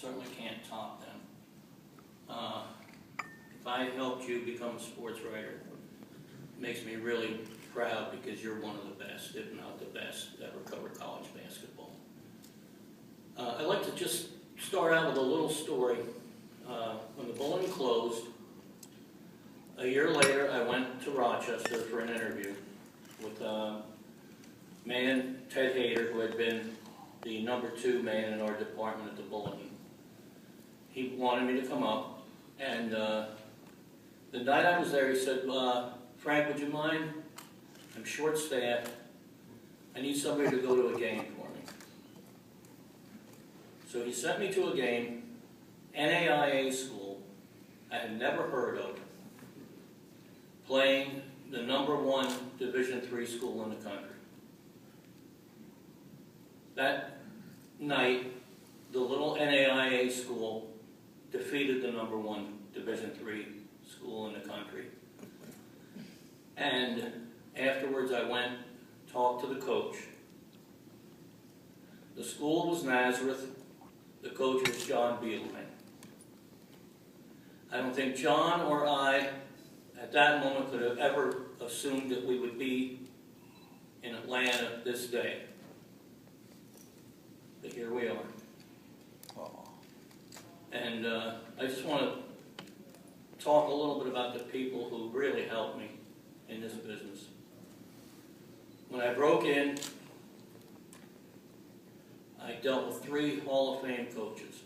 certainly can't top them. If I helped you become a sports writer, it makes me really proud because you're one of the best, if not the best, that ever covered college basketball. I'd like to just start out with a little story. When the Bulletin closed, a year later I went to Rochester for an interview with a man, Ted Hayter, who had been the #2 man in our department at the Bulletin. He wanted me to come up, and the night I was there he said, Frank, would you mind? I'm short-staffed. I need somebody to go to a game for me. So he sent me to a game, NAIA school, I had never heard of, playing the #1 Division III school in the country. That night, the little NAIA school defeated the #1 Division III school in the country. And afterwards I went, talked to the coach. The school was Nazareth. The coach was John Bilovsky. I don't think John or I, at that moment, could have ever assumed that we would be in Atlanta this day. But here we are. And I just want to talk a little bit about the people who really helped me in this business. When I broke in, I dealt with 3 Hall of Fame coaches.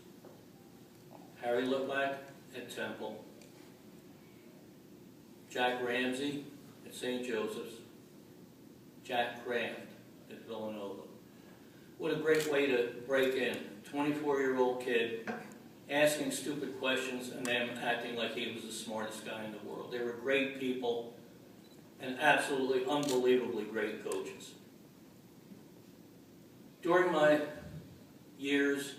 Harry Litvak at Temple, Jack Ramsey at St. Joseph's, Jack Kraft at Villanova. What a great way to break in. 24-year-old kid asking stupid questions and them acting like he was the smartest guy in the world. They were great people and absolutely unbelievably great coaches. During my years,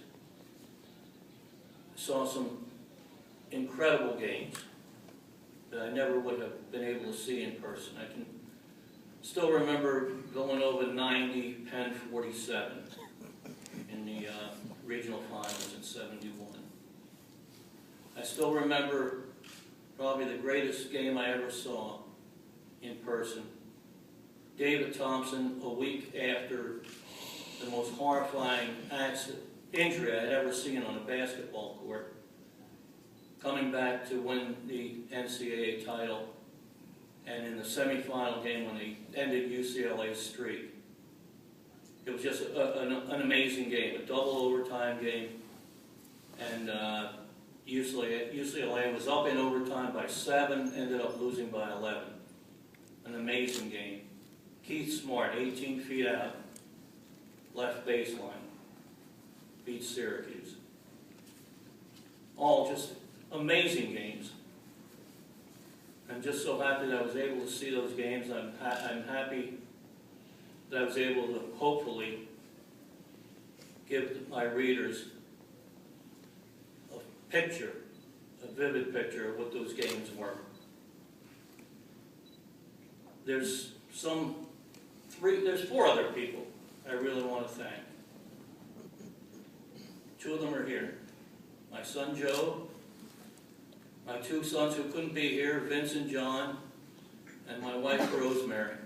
I saw some incredible games that I never would have been able to see in person. I can still remember Villanova 90, Penn 47 in the regional finals in '71. I still remember probably the greatest game I ever saw in person. David Thompson, a week after the most horrifying injury I had ever seen on a basketball court, coming back to win the NCAA title, and in the semifinal game when they ended UCLA's streak. It was just an amazing game, a double overtime game, and UCLA was up in overtime by 7, ended up losing by 11. An amazing game. Keith Smart, 18 feet out, left baseline, beat Syracuse. All just amazing games. I'm just so happy that I was able to see those games. I'm happy that I was able to hopefully give my readers a picture, a vivid picture of what those games were. There's 4 other people I really want to thank. 2 of them are here. My son Joe, my 2 sons who couldn't be here, Vince and John, and my wife Rosemary.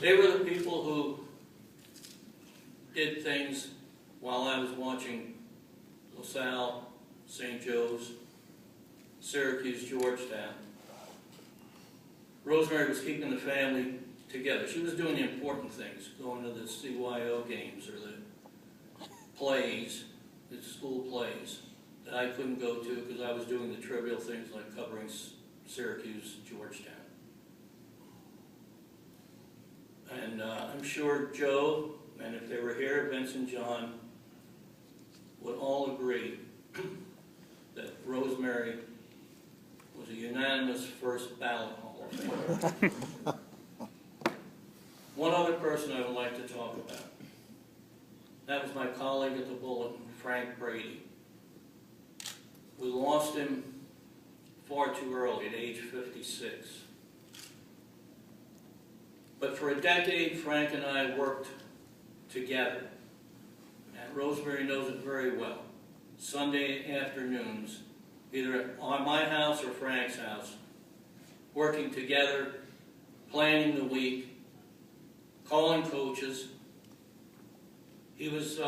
They were the people who did things while I was watching LaSalle, St. Joe's, Syracuse, Georgetown. Rosemary was keeping the family together. She was doing the important things, going to the CYO games or the plays, the school plays that I couldn't go to because I was doing the trivial things like covering Syracuse, Georgetown. And I'm sure Joe, and if they were here, Vince and John, would all agree that Rosemary was a unanimous first ballot Hall of Famer. One other person I would like to talk about. That was my colleague at the Bulletin, Frank Brady. We lost him far too early at age 56. But But for a decade, Frank and I worked together. And Rosemary knows it very well. Sunday afternoons, either on my house or Frank's house, working together, planning the week, calling coaches. He was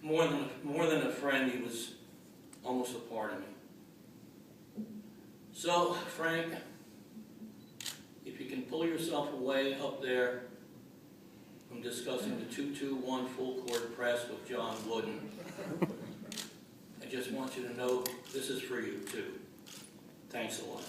more than a friend. He was almost a part of me. So, Frank, if you can pull yourself away up there from discussing the 2-2-1 full court press with John Wooden, I just want you to know this is for you too. Thanks a lot.